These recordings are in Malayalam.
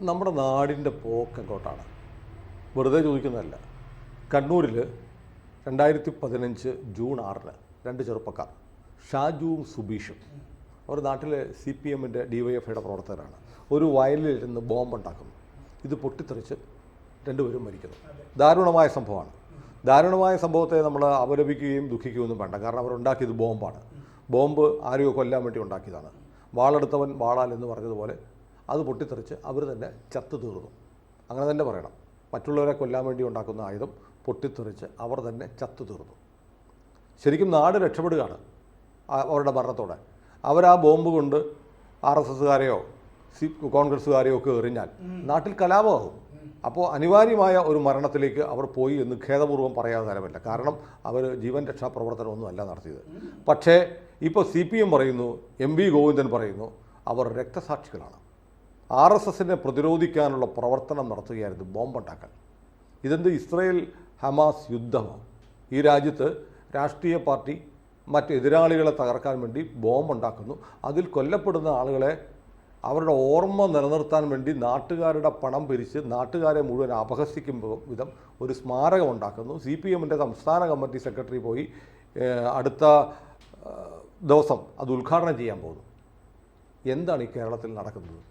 നമ്മുടെ നാടിൻ്റെ പോക്ക് എങ്ങോട്ടാണ്? വെറുതെ ചോദിക്കുന്നതല്ല. കണ്ണൂരിൽ 2015 ജൂൺ 6 രണ്ട് ചെറുപ്പക്കാർ, ഷാജുവും സുബീഷും, അവർ നാട്ടിലെ CPMൻ്റെ DYFIയുടെ പ്രവർത്തകരാണ്. ഒരു വയലിലിരുന്ന് ബോംബുണ്ടാക്കുന്നു. ഇത് പൊട്ടിത്തെറിച്ച് രണ്ടുപേരും മരിക്കുന്നു. ദാരുണമായ സംഭവമാണ്. ദാരുണമായ സംഭവത്തെ നമ്മൾ അപലപിക്കുകയും ദുഃഖിക്കുകയൊന്നും വേണ്ട. കാരണം അവരുണ്ടാക്കിയത് ബോംബാണ്. ബോംബ് ആരെയോ കൊല്ലാൻ വേണ്ടി ഉണ്ടാക്കിയതാണ്. വാളെടുത്തവൻ വാളാൽ എന്ന് പറഞ്ഞതുപോലെ അത് പൊട്ടിത്തെറിച്ച് അവർ തന്നെ ചത്തു തീർന്നു. അങ്ങനെ തന്നെ പറയണം. മറ്റുള്ളവരെ കൊല്ലാൻ വേണ്ടി ഉണ്ടാക്കുന്ന ആയുധം പൊട്ടിത്തെറിച്ച് അവർ തന്നെ ചത്തു തീർന്നു. ശരിക്കും നാട് രക്ഷപ്പെടുകയാണ് അവരുടെ മരണത്തോടെ. അവരാ ബോംബ് കൊണ്ട് RSSകാരെയോ കോൺഗ്രസ്സുകാരെയോ ഒക്കെ എറിഞ്ഞാൽ നാട്ടിൽ കലാപമാകും. അപ്പോൾ അനിവാര്യമായ ഒരു മരണത്തിലേക്ക് അവർ പോയി എന്ന് ഖേദപൂർവ്വം പറയാതെ തരമില്ല. കാരണം അവർ ജീവൻ രക്ഷാ പ്രവർത്തനമൊന്നും അല്ല നടത്തിയത്. പക്ഷേ ഇപ്പോൾ CPM പറയുന്നു, MV ഗോവിന്ദൻ പറയുന്നു, അവർ രക്തസാക്ഷികളാണ്. RSSനെ പ്രതിരോധിക്കാനുള്ള പ്രവർത്തനം നടത്തുകയായിരുന്നു ബോംബുണ്ടാക്കൽ. ഇതെന്ത് ഇസ്രയേൽ ഹമാസ് യുദ്ധമോ? ഈ രാജ്യത്ത് രാഷ്ട്രീയ പാർട്ടി മറ്റ് എതിരാളികളെ തകർക്കാൻ വേണ്ടി ബോംബുണ്ടാക്കുന്നു. അതിൽ കൊല്ലപ്പെടുന്ന ആളുകളെ അവരുടെ ഓർമ്മ നിലനിർത്താൻ വേണ്ടി നാട്ടുകാരുടെ പണം പിരിച്ച് നാട്ടുകാരെ മുഴുവൻ അപഹസിക്കും വിധം ഒരു സ്മാരകം ഉണ്ടാക്കുന്നു. CPMൻ്റെ സംസ്ഥാന കമ്മിറ്റി സെക്രട്ടറി പോയി അടുത്ത ദിവസം അത് ഉദ്ഘാടനം ചെയ്യാൻ പോകുന്നു. എന്താണ് ഈ കേരളത്തിൽ നടക്കുന്നത്?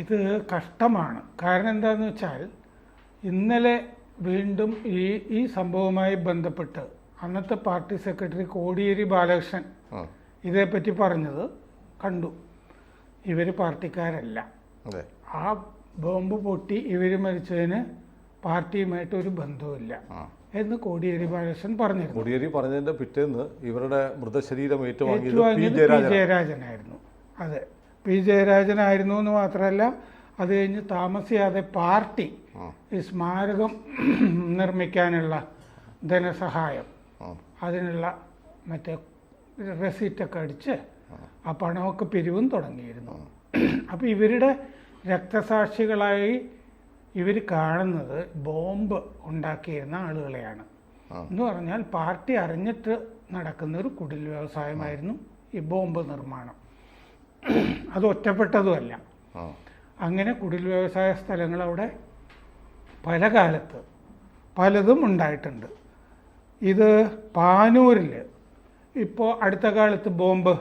ഇത് കഷ്ടമാണ്. കാരണം എന്താണെന്ന് വെച്ചാൽ ഇന്നലെ വീണ്ടും ഈ സംഭവവുമായി ബന്ധപ്പെട്ട് അന്നത്തെ പാർട്ടി സെക്രട്ടറി കോടിയേരി ബാലകൃഷ്ണൻ ഇതേപ്പറ്റി പറഞ്ഞത് കണ്ടു. ഇവർ പാർട്ടിക്കാരല്ല, ആ ബോംബ് പൊട്ടി ഇവർ മരിച്ചതിന് പാർട്ടിയുമായിട്ട് ഒരു ബന്ധവുമില്ല എന്ന് കോടിയേരി ബാലകൃഷ്ണൻ പറഞ്ഞിരുന്നു. കോടിയേരി പറഞ്ഞതിൻ്റെ പിറ്റേന്ന് ഇവരുടെ മൃതശരീരം ഏറ്റുവാങ്ങിയത് P. ജയരാജനായിരുന്നു. അതെ, P. ജയരാജനായിരുന്നു എന്ന് മാത്രമല്ല, അത് കഴിഞ്ഞ് താമസിയാതെ പാർട്ടി ഈ സ്മാരകം നിർമ്മിക്കാനുള്ള ധനസഹായം, അതിനുള്ള മറ്റേ റെസീറ്റൊക്കെ അടിച്ച് ആ പണമൊക്കെ പിരിവും തുടങ്ങിയിരുന്നു. അപ്പോൾ ഇവരുടെ രക്തസാക്ഷികളായി ഇവർ കാണുന്നത് ബോംബ് ഉണ്ടാക്കിയിരുന്ന ആളുകളെയാണ്. എന്ന് പറഞ്ഞാൽ പാർട്ടി അറിഞ്ഞിട്ട് നടക്കുന്ന ഒരു കുടിൽ വ്യവസായമായിരുന്നു ഈ ബോംബ് നിർമ്മാണം. അത് ഒറ്റപ്പെട്ടതുമല്ല. അങ്ങനെ കുടിൽ വ്യവസായ സ്ഥലങ്ങൾ അവിടെ പല കാലത്ത് പലതും ഉണ്ടായിട്ടുണ്ട്. ഇത് പാനൂരിൽ ഇപ്പോൾ അടുത്ത കാലത്ത് ബോംബ്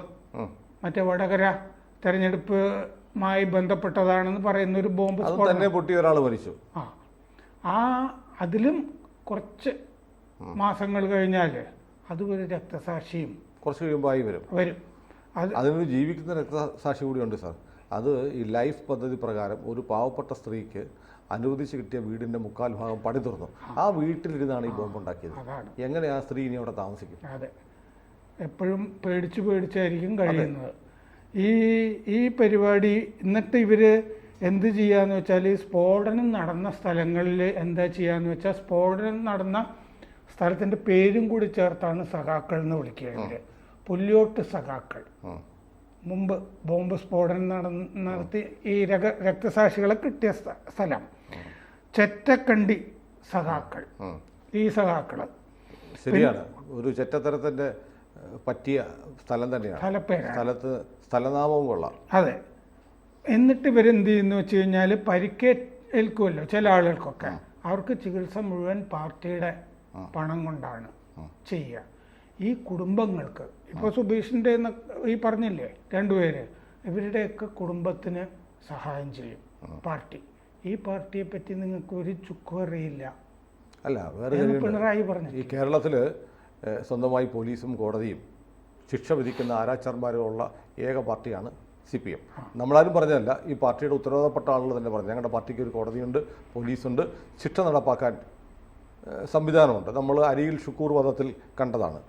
മറ്റേ വടകര തെരഞ്ഞെടുപ്പുമായി ബന്ധപ്പെട്ടതാണെന്ന് പറയുന്ന ഒരു ബോംബ് തന്നെ പൊട്ടി ഒരാൾ മരിച്ചു. അതിലും കുറച്ച് മാസങ്ങൾ കഴിഞ്ഞാൽ അത് ഒരു രക്തസാക്ഷിയും കുറച്ച് കഴിയുമ്പോൾ വരും. അതിനൊരു ജീവിക്കുന്ന രക്തസാക്ഷി കൂടിയുണ്ട് സാർ. അത് ഈ ലൈഫ് പദ്ധതി പ്രകാരം ഒരു പാവപ്പെട്ട സ്ത്രീക്ക് അനുവദിച്ച് കിട്ടിയ വീടിൻ്റെ 3/4 ഭാഗം പണി തുറന്നു. ആ വീട്ടിലിരുന്നാണ് ഈ ബോംബ് ഉണ്ടാക്കിയത്. എങ്ങനെ ആ സ്ത്രീ ഇനി അവിടെ താമസിക്കും? അതെ, എപ്പോഴും പേടിച്ചായിരിക്കും കഴിയുന്നത്. ഈ പരിപാടി എന്നിട്ട് ഇവർ എന്ത് ചെയ്യാന്ന് വെച്ചാൽ, ഈ സ്ഫോടനം നടന്ന സ്ഥലങ്ങളിൽ എന്താ ചെയ്യാന്ന് വെച്ചാൽ, സ്ഫോടനം നടന്ന സ്ഥലത്തിൻ്റെ പേരും കൂടി ചേർത്താണ് സഖാക്കൾ എന്ന് വിളിക്കുക. ഇവർ പുല്യോട്ട് സഖാക്കൾ. മുമ്പ് ബോംബ് സ്ഫോടനം നടത്തി ഈ രക്തസാക്ഷികളെ കിട്ടിയ സ്ഥലം ചെറ്റക്കണ്ടി സഖാക്കൾ. ഈ സഖാക്കൾ ശരിയാണ്, ഒരു ചെറ്റത്തരത്തിൻ്റെ പറ്റിയ സ്ഥലം തന്നെയാണ്. സ്ഥലനാമവും കൊള്ളാം. അതെ. എന്നിട്ട് ഇവരെന്ത് ചെയ്യുന്നു വെച്ച് കഴിഞ്ഞാൽ, പരിക്കേൽക്കുമല്ലോ ചില ആളുകൾക്കൊക്കെ, അവർക്ക് ചികിത്സ മുഴുവൻ പാർട്ടിയുടെ പണം കൊണ്ടാണ് ചെയ്യുക. ഈ കുടുംബങ്ങൾക്ക് ഇപ്പോൾ സുബീഷിൻ്റെ ഈ പറഞ്ഞില്ലേ രണ്ടുപേര്, ഇവരുടെയൊക്കെ കുടുംബത്തിന് സഹായം ചെയ്യും പാർട്ടി. ഈ പാർട്ടിയെ പറ്റി നിങ്ങൾക്ക് ഒരു ചുക്കും അറിയില്ല. അല്ല, വേറെ പിണറായി പറഞ്ഞു, ഈ കേരളത്തിൽ സ്വന്തമായി പോലീസും കോടതിയും ശിക്ഷ വിധിക്കുന്ന ആരാച്ചാർമാരുള്ള ഏക പാർട്ടിയാണ് CPM. നമ്മളാരും പറഞ്ഞതല്ല, ഈ പാർട്ടിയുടെ ഉത്തരവാദപ്പെട്ട ആളുകൾ തന്നെ പറഞ്ഞു. ഞങ്ങളുടെ പാർട്ടിക്ക് ഒരു കോടതിയുണ്ട്, പോലീസുണ്ട്, ശിക്ഷ നടപ്പാക്കാൻ സംവിധാനമുണ്ട്. നമ്മൾ അരിയിൽ ഷുക്കൂർ വധത്തിൽ കണ്ടതാണ്.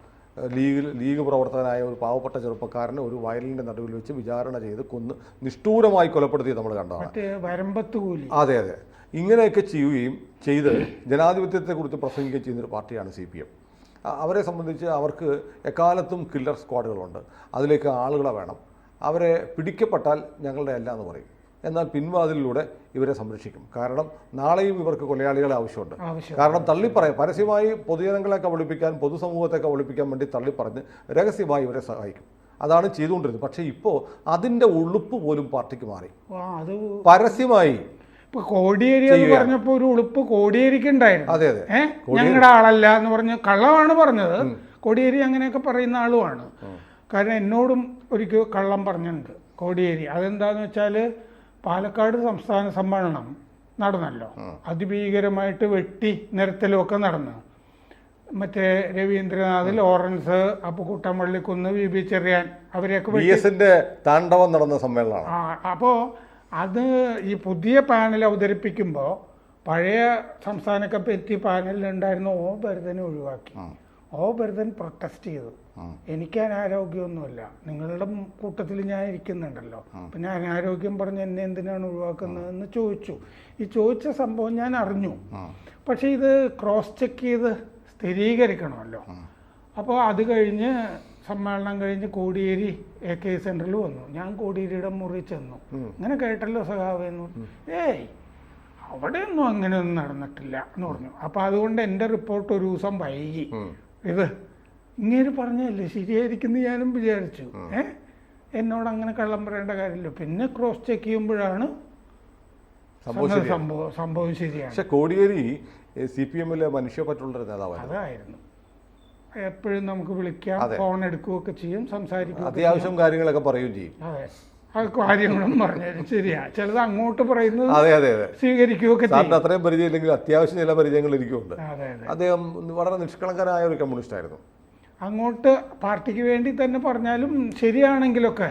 ലീഗ് പ്രവർത്തകനായ ഒരു പാവപ്പെട്ട ചെറുപ്പക്കാരനെ ഒരു വയലിൻ്റെ നടുവിൽ വെച്ച് വിചാരണ ചെയ്ത് കൊന്ന് നിഷ്ഠൂരമായി കൊലപ്പെടുത്തി നമ്മൾ കണ്ടതാണ്. അതെ, ഇങ്ങനെയൊക്കെ ചെയ്യുകയും ചെയ്ത് ജനാധിപത്യത്തെക്കുറിച്ച് പ്രസംഗിക്കുകയും ചെയ്യുന്നൊരു പാർട്ടിയാണ് CPM. അവരെ സംബന്ധിച്ച് അവർക്ക് എക്കാലത്തും കില്ലർ സ്ക്വാഡുകളുണ്ട്. അതിലേക്ക് ആളുകളെ വേണം. അവരെ പിടിക്കപ്പെട്ടാൽ ഞങ്ങളുടെ അല്ല എന്ന് പറയും. എന്നാൽ പിൻവാതിലിലൂടെ ഇവരെ സംരക്ഷിക്കും. കാരണം നാളെയും ഇവർക്ക് കൊലയാളികളെ ആവശ്യമുണ്ട്. കാരണം തള്ളിപ്പറയാം, പരസ്യമായി പൊതുജനങ്ങളെ കബളിപ്പിക്കാൻ, പൊതുസമൂഹത്തെ കബളിപ്പിക്കാൻ വേണ്ടി തള്ളിപ്പറഞ്ഞ് രഹസ്യമായി ഇവരെ സഹായിക്കും. അതാണ് ചെയ്തുകൊണ്ടിരുന്നത്. പക്ഷേ ഇപ്പോൾ അതിൻ്റെ ഉളുപ്പ് പോലും പാർട്ടിക്ക് മാറി. പരസ്യമായി ഇപ്പൊ കോടിയേരി എന്ന് പറഞ്ഞപ്പോ ഒരു ഉളുപ്പ് കോടിയേരിക്ക് ഉണ്ടായിരുന്നു. അതെ അതെ ഞങ്ങളുടെ ആളല്ല എന്ന് പറഞ്ഞ് കള്ളമാണ് പറഞ്ഞത്. കോടിയേരി അങ്ങനെയൊക്കെ പറയുന്ന ആളുമാണ്. കാരണം എന്നോടും ഒരിക്കൽ കള്ളം പറഞ്ഞിട്ടുണ്ട് കോടിയേരി. അതെന്താന്ന് വെച്ചാൽ പാലക്കാട് സംസ്ഥാന സമ്മേളനം നടന്നല്ലോ, അതിഭീകരമായിട്ട് വെട്ടി നിരത്തലുമൊക്കെ നടന്നു. മറ്റേ രവീന്ദ്രനാഥ്, ലോറൻസ്, അപ്പൊ കുട്ടമ്പള്ളിക്കുന്ന്, വി ബി ചെറിയാൻ അവരെയൊക്കെ താണ്ഡവം നടന്ന സമ്മേളനമാണ്. അപ്പോൾ അത് ഈ പുതിയ പാനൽ അവതരിപ്പിക്കുമ്പോൾ പഴയ സംസ്ഥാന കമ്മിറ്റി പാനലിലുണ്ടായിരുന്ന ഓ ഭരതനെ ഒഴിവാക്കി. ഓ ഭരതൻ പ്രൊട്ടസ്റ്റ് ചെയ്തു. എനിക്ക് അനാരോഗ്യമൊന്നുമില്ല, നിങ്ങളുടെ കൂട്ടത്തിൽ ഞാൻ ഇരിക്കുന്നുണ്ടല്ലോ, പിന്നെ അനാരോഗ്യം പറഞ്ഞ് എന്നെ എന്തിനാണ് ഒഴിവാക്കുന്നതെന്ന് ചോദിച്ചു. ഈ ചോദിച്ച സംഭവം ഞാൻ അറിഞ്ഞു. പക്ഷേ ഇത് ക്രോസ് ചെക്ക് ചെയ്ത് സ്ഥിരീകരിക്കണമല്ലോ. അപ്പോൾ അത് കഴിഞ്ഞ് സമ്മേളനം കഴിഞ്ഞ് കോടിയേരി AK സെൻറ്ററിൽ വന്നു. ഞാൻ കോടിയേരിയുടെ മുറി ചെന്നു. ഇങ്ങനെ കേട്ടല്ലോ സഖാവെന്ന്. ഏയ് അവിടെയൊന്നും അങ്ങനെയൊന്നും നടന്നിട്ടില്ല എന്ന് പറഞ്ഞു. അപ്പോൾ അതുകൊണ്ട് എൻ്റെ റിപ്പോർട്ട് ഒരു ദിവസം വൈകി. ഇത് ഇങ്ങനെ പറഞ്ഞല്ലേ ശരിയായിരിക്കുന്നു ഞാനും വിചാരിച്ചു. എന്നോട് അങ്ങനെ കള്ളം പറയേണ്ട കാര്യമില്ല. പിന്നെ ക്രോസ് ചെക്ക് ചെയ്യുമ്പോഴാണ് സംഭവം ശരിയാണ്. പക്ഷെ കോടിയേരി CPM മനുഷ്യപ്പറ്റുള്ളൊരു നേതാവാണ്. അതായിരുന്നു. എപ്പോഴും നമുക്ക് വിളിക്കാം, ഫോൺ എടുക്കുകയൊക്കെ ചെയ്യും, സംസാരിക്കും, അത്യാവശ്യം കാര്യങ്ങളൊക്കെ പറയുകയും ചെയ്യും. അതെ, ആ കാര്യങ്ങളും പറഞ്ഞു തരും. ശരിയാ, ചിലത് അങ്ങോട്ട് പറയുന്നത് അതെ അതെ അതെ സ്വീകരിക്കുകയൊക്കെ ചെയ്യും. അത്രയും പരിചയം ഇല്ലെങ്കിൽ അത്യാവശ്യം ചില പരിചയങ്ങൾ എനിക്കുണ്ട്. അദ്ദേഹം വളരെ നിഷ്കളങ്കനായ ഒരു കമ്മ്യൂണിസ്റ്റ് ആയിരുന്നു. അങ്ങോട്ട് പാർട്ടിക്ക് വേണ്ടി തന്നെ പറഞ്ഞാലും ശരിയാണെങ്കിലൊക്കെ.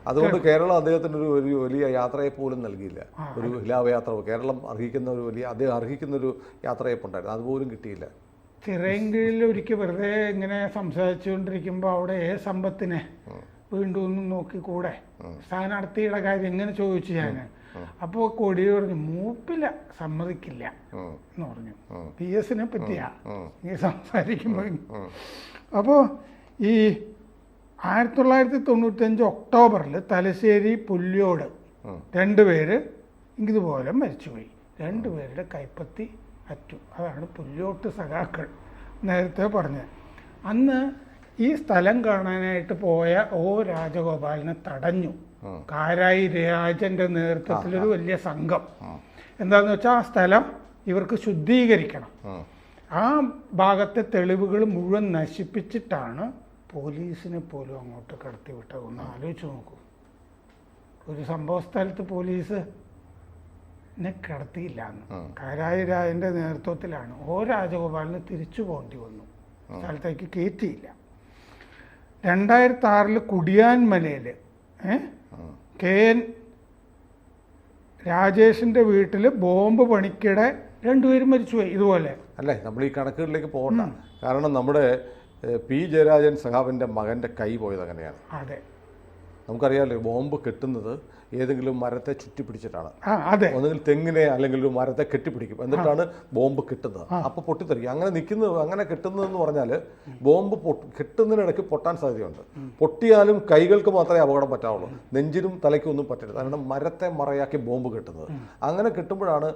അതുകൊണ്ട് കേരളം അദ്ദേഹത്തിന് ഒരു വലിയ യാത്രയെ പോലും നൽകിയില്ല. ഒരു ലാഭയാത്ര കേരളം അർഹിക്കുന്ന ഒരു വലിയ അദ്ദേഹം അർഹിക്കുന്ന ഒരു യാത്രയപ്പുണ്ടായിരുന്നു, അതുപോലും കിട്ടിയില്ല. ചിറയൻകീഴിൽ ഒരിക്കൽ വെറുതെ ഇങ്ങനെ സംസാരിച്ചുകൊണ്ടിരിക്കുമ്പോൾ അവിടെ സമ്പത്തിനെ വീണ്ടും ഒന്നും നോക്കിക്കൂടെ, സ്ഥാനാർത്ഥിയുടെ കാര്യം എങ്ങനെ ചോദിച്ചു ഞാൻ. അപ്പോൾ കോടിയേരി പറഞ്ഞു മൂപ്പില്ല, സമ്മതിക്കില്ല എന്ന് പറഞ്ഞു. PS പറ്റിയാ ഈ സംസാരിക്കുമ്പോൾ. അപ്പോൾ ഈ 1995 ഒക്ടോബറിൽ തലശ്ശേരി പുല്യോട് 2 പേര് ഇതുപോലെ മരിച്ചുപോയി. 2 പേരുടെ കൈപ്പത്തി അറ്റു. അതാണ് പുല്യോട്ട് സഖാക്കൾ നേരത്തെ പറഞ്ഞത്. അന്ന് ഈ സ്ഥലം കാണാനായിട്ട് പോയ O രാജഗോപാലിനെ തടഞ്ഞു. കാരായി രാജന്റെ നേതൃത്വത്തിലൊരു വലിയ സംഘം. എന്താണെന്ന് വെച്ചാൽ ആ സ്ഥലം ഇവർക്ക് ശുദ്ധീകരിക്കണം. ആ ഭാഗത്തെ തെളിവുകൾ മുഴുവൻ നശിപ്പിച്ചിട്ടാണ് പോലീസിനെ പോലും അങ്ങോട്ട് കടത്തിവിട്ടത്. ഒന്ന് ആലോചിച്ച് നോക്കൂ. ഒരു സംഭവ സ്ഥലത്ത് പോലീസിനെ കടത്തിയില്ല എന്ന്. കാരായി രാജന്റെ നേതൃത്വത്തിലാണ്. O രാജഗോപാലിന് തിരിച്ചു പോകേണ്ടി വന്നു, സ്ഥലത്തേക്ക് കയറ്റിയില്ല. 2006 കുടിയാൻമലയിൽ KN രാജേഷിന്റെ വീട്ടിൽ ബോംബ് പണിക്കിടെ 2 പേരും മരിച്ചുപോയി ഇതുപോലെ. അല്ലേ, നമ്മൾ ഈ കണക്കുകളിലേക്ക് പോകണ്ട. കാരണം നമ്മുടെ P ജയരാജൻ സഖാവിൻ്റെ മകൻ്റെ കൈ പോയത് അങ്ങനെയാണ്. അതെ, നമുക്കറിയാമല്ലോ, ബോംബ് കെട്ടുന്നത് ഏതെങ്കിലും മരത്തെ ചുറ്റിപ്പിടിച്ചിട്ടാണ്. ഒന്നുകിൽ തെങ്ങിനെ അല്ലെങ്കിൽ ഒരു മരത്തെ കെട്ടിപ്പിടിക്കും, എന്നിട്ടാണ് ബോംബ് കിട്ടുന്നത്. അപ്പോൾ പൊട്ടിത്തെറിക്കും. അങ്ങനെ നിൽക്കുന്നത്, അങ്ങനെ കെട്ടുന്നതെന്ന് പറഞ്ഞാൽ ബോംബ് കെട്ടുന്നതിനിടയ്ക്ക് പൊട്ടാൻ സാധ്യതയുണ്ട്. പൊട്ടിയാലും കൈകൾക്ക് മാത്രമേ അപകടം പറ്റാവുള്ളൂ, നെഞ്ചിനും തലയ്ക്കും ഒന്നും പറ്റരുത്. കാരണം മരത്തെ മറയാക്കി ബോംബ് കെട്ടുന്നത്. അങ്ങനെ കെട്ടുമ്പോഴാണ്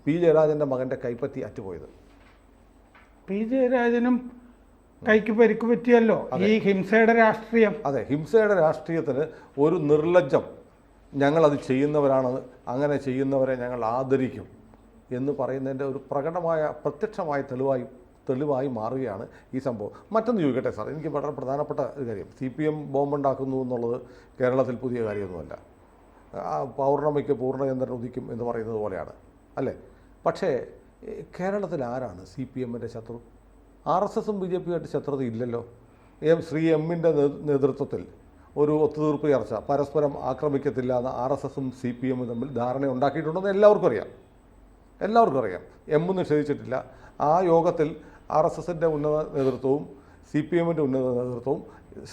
P ജയരാജൻ്റെ മകൻ്റെ കൈപ്പത്തി അറ്റുപോയത്. P ജയരാജനും കൈക്ക് പരിക്ക് പറ്റിയല്ലോ, ഈ ഹിംസയുടെ രാഷ്ട്രീയം. അതെ, ഹിംസയുടെ രാഷ്ട്രീയത്തിന് ഒരു നിർലജ്ജം, ഞങ്ങളത് ചെയ്യുന്നവരാണ്, അങ്ങനെ ചെയ്യുന്നവരെ ഞങ്ങൾ ആദരിക്കും എന്ന് പറയുന്നതിൻ്റെ ഒരു പ്രകടമായ പ്രത്യക്ഷമായ തെളിവായി മാറുകയാണ് ഈ സംഭവം. മറ്റൊന്ന് ചോദിക്കട്ടെ സാർ, എനിക്ക് വളരെ പ്രധാനപ്പെട്ട ഒരു കാര്യം, CPM ബോംബുണ്ടാക്കുന്നു എന്നുള്ളത് കേരളത്തിൽ പുതിയ കാര്യമൊന്നുമല്ല. പൗർണമിക്ക് പൂർണ്ണചന്ദ്രൻ ഉദിക്കും എന്ന് പറയുന്നത് പോലെയാണ്, അല്ലേ? പക്ഷേ കേരളത്തിൽ ആരാണ് CPMൻ്റെ ശത്രു? RSSും BJPയുമായിട്ട് ശത്രുത ഇല്ലല്ലോ. ശ്രീ എമ്മിൻ്റെ നേതൃത്വത്തിൽ ഒരു ഒത്തുതീർപ്പ് ചർച്ച, പരസ്പരം ആക്രമിക്കത്തില്ല എന്ന് RSSും CPMും തമ്മിൽ ധാരണ ഉണ്ടാക്കിയിട്ടുണ്ടെന്ന് എല്ലാവർക്കും അറിയാം. എം നിഷേധിച്ചിട്ടില്ല. ആ യോഗത്തിൽ RSSൻ്റെ ഉന്നത നേതൃത്വവും CPMൻ്റെ ഉന്നത നേതൃത്വവും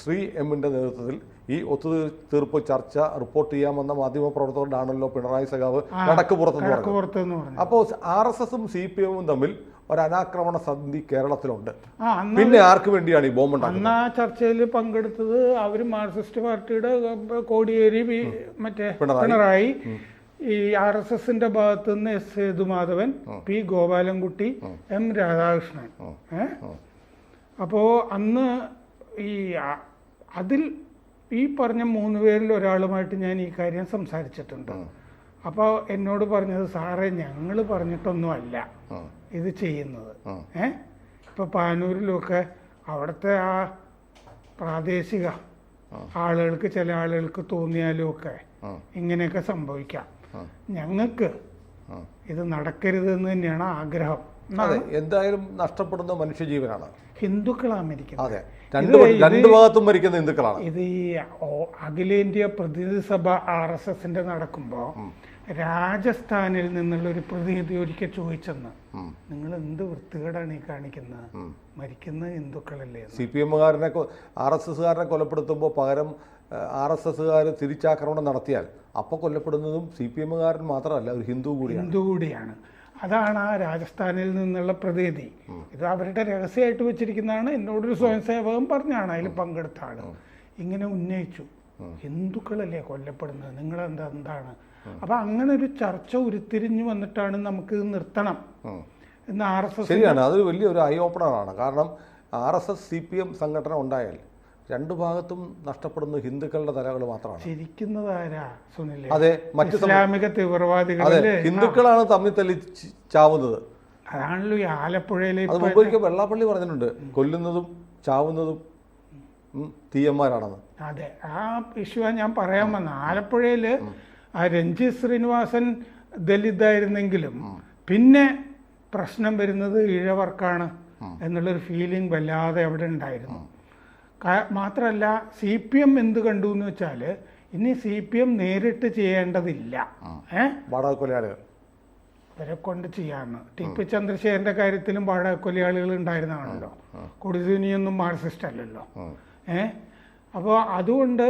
ശ്രീ എമ്മിൻ്റെ നേതൃത്വത്തിൽ ഈ ഒത്തുതീർപ്പ് ചർച്ച റിപ്പോർട്ട് ചെയ്യാമെന്ന മാധ്യമപ്രവർത്തകരോടാണല്ലോ പിണറായി സഖാവ് കടക്ക് പുറത്തെന്ന് പറഞ്ഞു. അപ്പോൾ RSSും CPMും തമ്മിൽ ഒരു അനാക്രമണ സന്ധി കേരളത്തിലുണ്ട്. പിന്നെ ആർക്ക് വേണ്ടിയാണ് ഈ ബോംബ് ഉണ്ടാക്കുന്നത്? ആ ചർച്ചയിൽ പങ്കെടുത്തത് അവർ മാർക്സിസ്റ്റ് പാർട്ടിയുടെ കോടിയേരി, മറ്റേ പിണറായി, ഈ RSSന്റെ ഭാഗത്തു നിന്ന് S Sethumadhavan, P Gopalankutty, M Radhakrishnan. അപ്പോൾ അന്ന് അതിൽ ഈ പറഞ്ഞ 3 പേരിൽ ഒരാളുമായിട്ട് ഞാൻ ഈ കാര്യം സംസാരിച്ചിട്ടുണ്ട്. അപ്പോൾ എന്നോട് പറഞ്ഞത് സാറേ ഞങ്ങൾ പറഞ്ഞിട്ടൊന്നുമല്ല ഇത് ചെയ്യുന്നത്. ഇപ്പോൾ പാനൂരിലൊക്കെ അവിടുത്തെ ആ പ്രാദേശിക ആളുകൾക്ക് ചില ആളുകൾക്ക് തോന്നിയാലും ഒക്കെ ഇങ്ങനെയൊക്കെ സംഭവിക്കാം. ഞങ്ങൾക്ക് ഇത് നടക്കരുതെന്ന് തന്നെയാണ് ആഗ്രഹം. എന്തായാലും നഷ്ടപ്പെടുന്ന മനുഷ്യജീവനാണ്. ഹിന്ദുക്കളാണ് മരിക്കുന്നത്. അതെ, രണ്ട് ഭാഗത്തും മരിക്കുന്ന ഹിന്ദുക്കളാണ്. ഇത് ഈ അഖിലേന്ത്യാ പ്രതിനിധി സഭ RSSന്റെ നടക്കുമ്പോൾ രാജസ്ഥാനിൽ നിന്നുള്ള ഒരു പ്രതിനിധി ഒരിക്കൽ ചോദിച്ചെന്ന്, നിങ്ങൾ എന്ത് വൃത്തികേടാണ് ഈ കാണിക്കുന്നത്, മരിക്കുന്ന ഹിന്ദുക്കളല്ലേ? CPM-കാരനെ RSSകാരനെ കൊലപ്പെടുത്തുമ്പോൾ പകരം RSSകാർ തിരിച്ചാക്രമണം നടത്തിയാൽ അപ്പോൾ കൊല്ലപ്പെടുന്നതും CPM-കാരൻ മാത്രമല്ല, ഒരു ഹിന്ദു കൂടിയാണ്. അതാണ് ആ രാജസ്ഥാനിൽ നിന്നുള്ള പ്രതിനിധി. ഇത് അവരുടെ രഹസ്യമായിട്ട് വെച്ചിരിക്കുന്നതാണ്. എന്നോടൊരു സ്വയം സേവകൻ പറഞ്ഞാണ് അതിൽ പങ്കെടുത്ത ആള് ഇങ്ങനെ ഉന്നയിച്ചു, ഹിന്ദുക്കളല്ലേ കൊല്ലപ്പെടുന്നത്, നിങ്ങളെന്താണ്? അപ്പൊ അങ്ങനെ ഒരു ചർച്ച ഉരുത്തിരിഞ്ഞു വന്നിട്ടാണ് നമുക്ക് ഇത് നിർത്തണം എന്ന് RSS. ശരിയാണ്, അതൊരു വലിയൊരു ഐ ഓപ്പണറാണ്. കാരണം RSS CPM സംഘടന ഉണ്ടായാൽ രണ്ടു ഭാഗത്തും നഷ്ടപ്പെടുന്ന ഹിന്ദുക്കളുടെ തലകൾ മാത്രമാണ്. ചിരിക്കുന്നതാരാ സുനിൽ? അതെ, മറ്റു ഇസ്ലാമിക തീവ്രവാദികളെ ഹിന്ദുക്കളാണ് തമ്മിൽ തല്ലി ചാവുന്നത്. അതാണല്ലോ ഈ ആലപ്പുഴയിലെ. അത് മുമ്പ് ഒരിക്കൽ വെള്ളാപ്പള്ളി പറഞ്ഞിട്ടുണ്ട്, കൊല്ലുന്നതും ചാവുന്നതും തീയന്മാരാണെന്ന്. അതെ, ആ ഇഷ്യൂ ഞാൻ പറയാൻ വന്ന. ആലപ്പുഴയില് ആ രഞ്ജിത് ശ്രീനിവാസൻ ദലിതായിരുന്നെങ്കിലും പിന്നെ പ്രശ്നം വരുന്നത് ഈഴവർക്കാണ് എന്നുള്ളൊരു ഫീലിംഗ് വല്ലാതെ അവിടെ ഉണ്ടായിരുന്നു. മാത്രമല്ല CPM എന്ത് കണ്ടു എന്ന് വെച്ചാൽ ഇനി CPM നേരിട്ട് ചെയ്യേണ്ടതില്ല, ഇവരെ കൊണ്ട് ചെയ്യാന്ന്. TP ചന്ദ്രശേഖരന്റെ കാര്യത്തിലും വാടകക്കൊലയാളികൾ ഉണ്ടായിരുന്നാണല്ലോ. കൊടിസുനിയൊന്നും മാർക്സിസ്റ്റ് അല്ലല്ലോ. അപ്പോൾ അതുകൊണ്ട്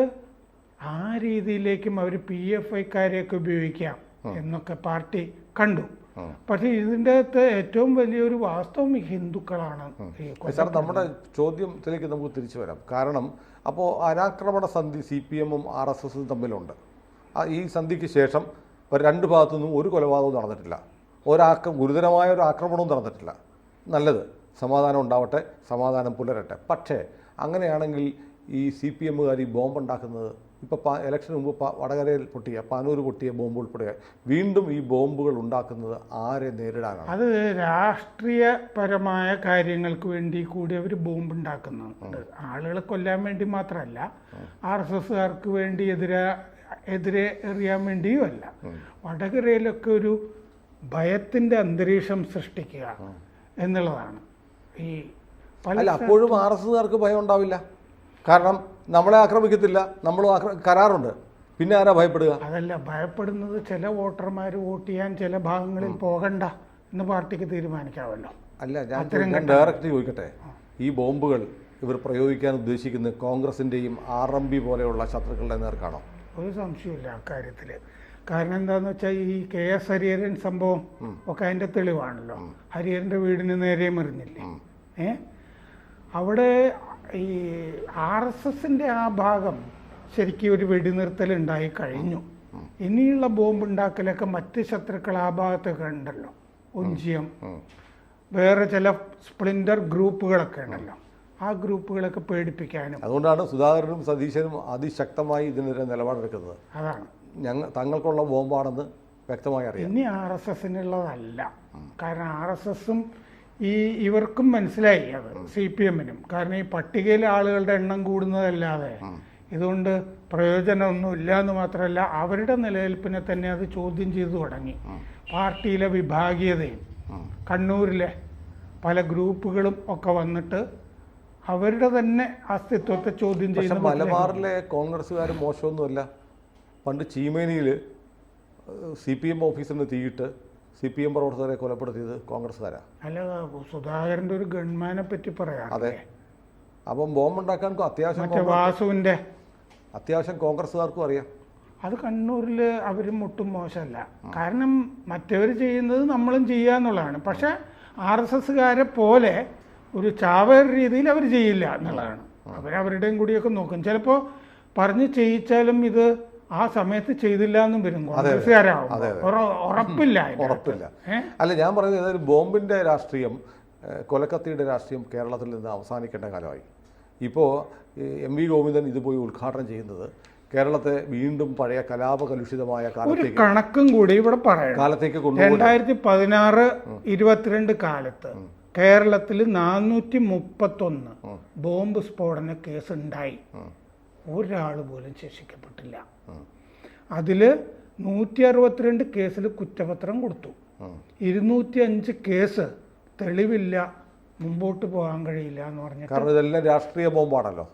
ആ രീതിയിലേക്കും അവർ PFIക്കാരെയൊക്കെ ഉപയോഗിക്കാം എന്നൊക്കെ പാർട്ടി കണ്ടു. പക്ഷെ ഇതിൻ്റെ അകത്ത് ഏറ്റവും വലിയൊരു വാസ്തവം ഈ ഹിന്ദുക്കളാണ്. സാർ, നമ്മുടെ ചോദ്യത്തിലേക്ക് നമുക്ക് തിരിച്ചു വരാം. കാരണം അപ്പോൾ അനാക്രമണ സന്ധി CPM-ഉം RSS-ഉം തമ്മിലുണ്ട്. ഈ സന്ധിക്ക് ശേഷം രണ്ട് ഭാഗത്തു നിന്നും ഒരു കൊലപാതകവും നടന്നിട്ടില്ല, ഗുരുതരമായ ഒരു ആക്രമണവും നടന്നിട്ടില്ല. നല്ലത്, സമാധാനം ഉണ്ടാവട്ടെ, സമാധാനം പുലരട്ടെ. പക്ഷേ അങ്ങനെയാണെങ്കിൽ ഈ CPM-കാർ ഈ ബോംബുണ്ടാക്കുന്നത്, ഇപ്പോൾ ഇലക്ഷന് മുമ്പ് വടകരയിൽ പാനൂർ പൊട്ടിയ ബോംബ് ഉൾപ്പെടെ വീണ്ടും ഈ ബോംബുകൾ ഉണ്ടാക്കുന്നത് ആരെ നേരിടാനാണ്? അത് രാഷ്ട്രീയപരമായ കാര്യങ്ങൾക്ക് വേണ്ടി കൂടി അവർ ബോംബ് ഉണ്ടാക്കുന്നുണ്ട്. ആളുകളെ കൊല്ലാൻ വേണ്ടി മാത്രമല്ല, RSSകാർക്ക് വേണ്ടി എതിരെ എറിയാൻ വേണ്ടിയും അല്ല. വടകരയിലൊക്കെ ഒരു ഭയത്തിൻ്റെ അന്തരീക്ഷം സൃഷ്ടിക്കുക എന്നുള്ളതാണ്. ഈ അപ്പോഴും RSSകാർക്ക് ഭയം ഉണ്ടാവില്ല. കാരണം നമ്മളെ ആക്രമിക്കത്തില്ല, നമ്മൾ കരാറുണ്ട്, പിന്നെ ആരാ ഭയപ്പെടുക? അതല്ല, ഭയപ്പെടുന്നത് ചില വോട്ടർമാർ വോട്ട് ചെയ്യാൻ ചില ഭാഗങ്ങളിൽ പോകണ്ട എന്ന് പാർട്ടിക്ക് തീരുമാനിക്കാമല്ലോ. അല്ല, ഞാൻ ഡയറക്റ്റ് ചോദിക്കട്ടെ, ഈ ബോംബുകൾ ഇവർ പ്രയോഗിക്കാൻ ഉദ്ദേശിക്കുന്നത് കോൺഗ്രസിൻ്റെയും RMB പോലെയുള്ള ശത്രുക്കളുടെ നേർക്കാണോ? ഒരു സംശയമില്ല അക്കാര്യത്തിൽ. കാരണം എന്താണെന്ന് വെച്ചാൽ ഈ KS ഹരിഹരൻ സംഭവം ഒക്കെ അതിൻ്റെ തെളിവാണല്ലോ. ഹരിഹരൻ്റെ വീടിന് നേരെ എറിഞ്ഞില്ലേ? അവിടെ ഈ RSSന്റെ ആ ഭാഗം ശരിക്കും ഒരു വെടിനിർത്തൽ ഉണ്ടായി കഴിഞ്ഞു. ഇനിയുള്ള ബോംബ് ഉണ്ടാക്കലൊക്കെ മറ്റ് ശത്രുക്കൾ ആ ഭാഗത്തൊക്കെ ഉണ്ടല്ലോ. ഒഞ്ചിയം, വേറെ ചില സ്പ്ലിൻഡർ ഗ്രൂപ്പുകളൊക്കെ ഉണ്ടല്ലോ. ആ ഗ്രൂപ്പുകളൊക്കെ പേടിപ്പിക്കാനും. അതുകൊണ്ടാണ് സുധാകരനും സതീശനും അതിശക്തമായി ഇതിനെതിരെ നിലപാടെടുക്കുന്നത്. അതാണ് തങ്ങൾക്കുള്ള ബോംബാണെന്ന് വ്യക്തമായി അറിയാം. ഇനി RSSനുള്ളതല്ല. കാരണം RSSും ഇവർക്കും മനസ്സിലായി അത്, CPM-നും. കാരണം ഈ പട്ടികയിലെ ആളുകളുടെ എണ്ണം കൂടുന്നതല്ലാതെ ഇതുകൊണ്ട് പ്രയോജനമൊന്നുമില്ല എന്ന് മാത്രമല്ല, അവരുടെ നിലനിൽപ്പിനെ തന്നെ അത് ചോദ്യം ചെയ്തു തുടങ്ങി. പാർട്ടിയിലെ വിഭാഗീയതയും കണ്ണൂരിലെ പല ഗ്രൂപ്പുകളും ഒക്കെ വന്നിട്ട് അവരുടെ തന്നെ അസ്തിത്വത്തെ ചോദ്യം ചെയ്യുന്നു. മലബാറിലെ കോൺഗ്രസ്സുകാർ മോശമൊന്നുമല്ല. പണ്ട് ചീമേനിയിൽ CPM ഓഫീസിന് തീയിട്ട് CPM പ്രവർത്തകരെ കൊലപ്പെടുത്തിയത് കോൺഗ്രസ്സുകാരാണ്. അല്ല, സുധാകരൻ്റെ ഒരു ഗൺമാനെ പറ്റി പറയാം. അതെ, അപ്പം ബോംബുണ്ടാക്കാൻ അത്യാവശ്യം കോൺഗ്രസ്സുകാർക്കും അറിയാം. അത് കണ്ണൂരിൽ അവർ മുട്ടും മോശമല്ല. കാരണം മറ്റവർ ചെയ്യുന്നത് നമ്മളും ചെയ്യാന്നുള്ളതാണ്. പക്ഷെ RSSകാരെ പോലെ ഒരു ചാവേർ രീതിയിൽ അവർ ചെയ്യില്ല എന്നുള്ളതാണ്. അവരവരുടെയും കൂടിയൊക്കെ നോക്കും. ചിലപ്പോൾ പറഞ്ഞ് ചെയ്യിച്ചാലും ഇത് ആ സമയത്ത് ചെയ്തില്ല എന്നും വരും. കോൺഗ്രസ്സുകാരാവും, ഉറപ്പില്ല. അല്ല, ഞാൻ പറയുന്നത് ഏതായാലും ബോംബിൻ്റെ രാഷ്ട്രീയം, കൊലക്കത്തിയുടെ രാഷ്ട്രീയം കേരളത്തിൽ നിന്ന് അവസാനിക്കേണ്ട കാലമായി. ഇപ്പോൾ MV ഗോവിന്ദൻ ഇത് പോയി ഉദ്ഘാടനം ചെയ്യുന്നത് കേരളത്തെ വീണ്ടും പഴയ കലാപകലുഷിതമായ ഒരു കണക്കും കൂടി ഇവിടെ പറയണം. കാലത്തേക്ക് കൊണ്ടുപോകും. 2016-22 കാലത്ത് കേരളത്തിൽ 431 ബോംബ് സ്ഫോടന കേസ് ഉണ്ടായി. ഒരാൾ പോലും ശിക്ഷിക്കപ്പെട്ടില്ല. അതിൽ 162 കേസിൽ കുറ്റപത്രം കൊടുത്തു. 205 കേസ് തെളിവില്ല, മുമ്പോട്ട് പോകാൻ കഴിയില്ല എന്ന് പറഞ്ഞിട്ട്, കാരണം ഇതെല്ലാം രാഷ്ട്രീയ ബോംബാണല്ലോ,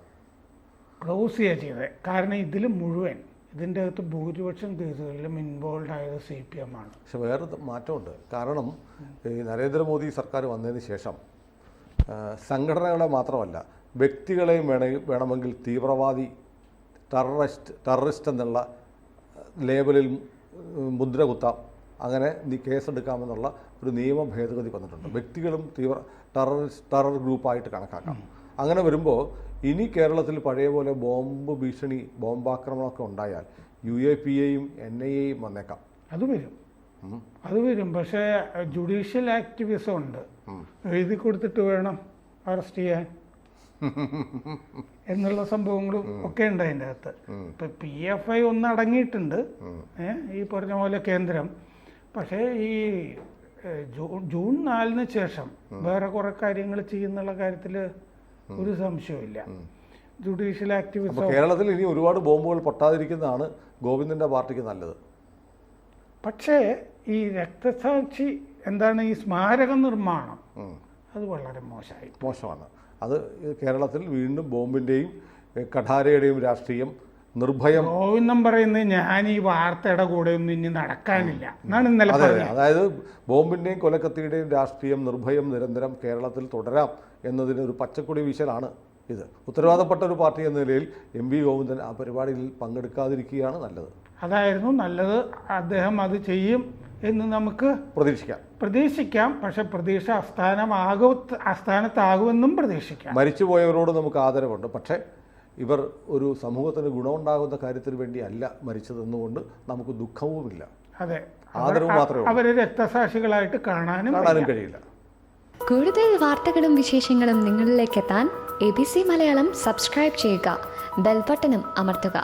ക്ലോസ് ചെയ്യുക ചെയ്തത്. കാരണം ഇതിൽ മുഴുവൻ ഇതിൻ്റെ അകത്ത് ഭൂരിപക്ഷം കേസുകളിലും ഇൻവോൾവ് ആയത് CPM ആണ്. പക്ഷെ വേറെ മാറ്റമുണ്ട്. കാരണം ഈ നരേന്ദ്രമോദി സർക്കാർ വന്നതിന് ശേഷം സംഘടനകളെ മാത്രമല്ല വ്യക്തികളെയും വേണമെങ്കിൽ തീവ്രവാദി, ടെററിസ്റ്റ് എന്നുള്ള ലേബലിൽ മുദ്ര കുത്താം, അങ്ങനെ കേസെടുക്കാമെന്നുള്ള ഒരു നിയമ ഭേദഗതി വന്നിട്ടുണ്ട്. വ്യക്തികളും ടെറർ ഗ്രൂപ്പായിട്ട് കണക്കാക്കാം. അങ്ങനെ വരുമ്പോൾ ഇനി കേരളത്തിൽ പഴയ പോലെ ബോംബ് ഭീഷണി, ബോംബാക്രമണമൊക്കെ ഉണ്ടായാൽ UAPAയും NIAയും വന്നേക്കാം. അത് വരും. പക്ഷേ ജുഡീഷ്യൽ ആക്ടിവിസം ഉണ്ട്. എഴുതി കൊടുത്തിട്ട് വേണം അറസ്റ്റ് ചെയ്യാൻ എന്നുള്ള സംഭവങ്ങളും ഒക്കെ ഉണ്ട് അതിൻ്റെ അകത്ത്. ഇപ്പം PFI ഒന്ന് അടങ്ങിയിട്ടുണ്ട്, ഈ പറഞ്ഞ പോലെ കേന്ദ്രം. പക്ഷേ ഈ ജൂൺ 4-ന് ശേഷം വേറെ കുറെ കാര്യങ്ങൾ ചെയ്യുന്നുള്ള കാര്യത്തിൽ ഒരു സംശയമില്ല. ജുഡീഷ്യൽ ആക്ടിവിസം കേരളത്തിൽ ഇനി ഒരുപാട് ബോംബുകൾ പൊട്ടാതിരിക്കുന്നതാണ് ഗോവിന്ദൻ്റെ പാർട്ടിക്ക് നല്ലത്. പക്ഷേ ഈ രക്തസാക്ഷി എന്താണ് ഈ സ്മാരക നിർമ്മാണം, അത് വളരെ മോശമാണ്. അത് കേരളത്തിൽ വീണ്ടും ബോംബിൻ്റെയും കഠാരയുടെയും രാഷ്ട്രീയം നിർഭയം. ഗോവിന്ദൻ പറയുന്നത് ഞാൻ ഈ വാർത്തയുടെ കൂടെ ഒന്നും ഇനി നടക്കാനില്ല എന്നാണ് ഇന്നലെ പറഞ്ഞത്. അതായത് ബോംബിൻ്റെയും കൊലക്കത്തിയുടെയും രാഷ്ട്രീയം നിർഭയം നിരന്തരം കേരളത്തിൽ തുടരാം എന്നതിന് ഒരു പച്ചക്കൊടി വീശലാണ് ഇത്. ഉത്തരവാദപ്പെട്ട ഒരു പാർട്ടി എന്ന നിലയിൽ MV ഗോവിന്ദൻ ആ പരിപാടിയിൽ പങ്കെടുക്കാതിരിക്കുകയാണ് നല്ലത്. അതായിരുന്നു നല്ലത്. അദ്ദേഹം അത് ചെയ്യും എന്ന് നമുക്ക് പ്രതീക്ഷിക്കാം. പക്ഷെ പ്രതീക്ഷ അസ്ഥാനത്താകുമെന്നും പ്രതീക്ഷിക്കാം. മരിച്ചുപോയവരോട് നമുക്ക് ആദരവുണ്ട്. പക്ഷേ ഇവർ ഒരു സമൂഹത്തിന് ഗുണമുണ്ടാകുന്ന കാര്യത്തിന് വേണ്ടി അല്ല മരിച്ചതെന്നുകൊണ്ട് നമുക്ക് ദുഃഖവുമില്ല. അതെ, ആദരവ് മാത്രമേ ഉള്ളൂ. അവരെ രക്തസാക്ഷികളായിട്ട് കാണാനും കഴിയില്ല. കൂടുതൽ വാർത്തകളും വിശേഷങ്ങളും നിങ്ങളിലേക്ക് എത്താൻ ABC മലയാളം സബ്സ്ക്രൈബ് ചെയ്യുക, ബെൽബട്ടനും അമർത്തുക.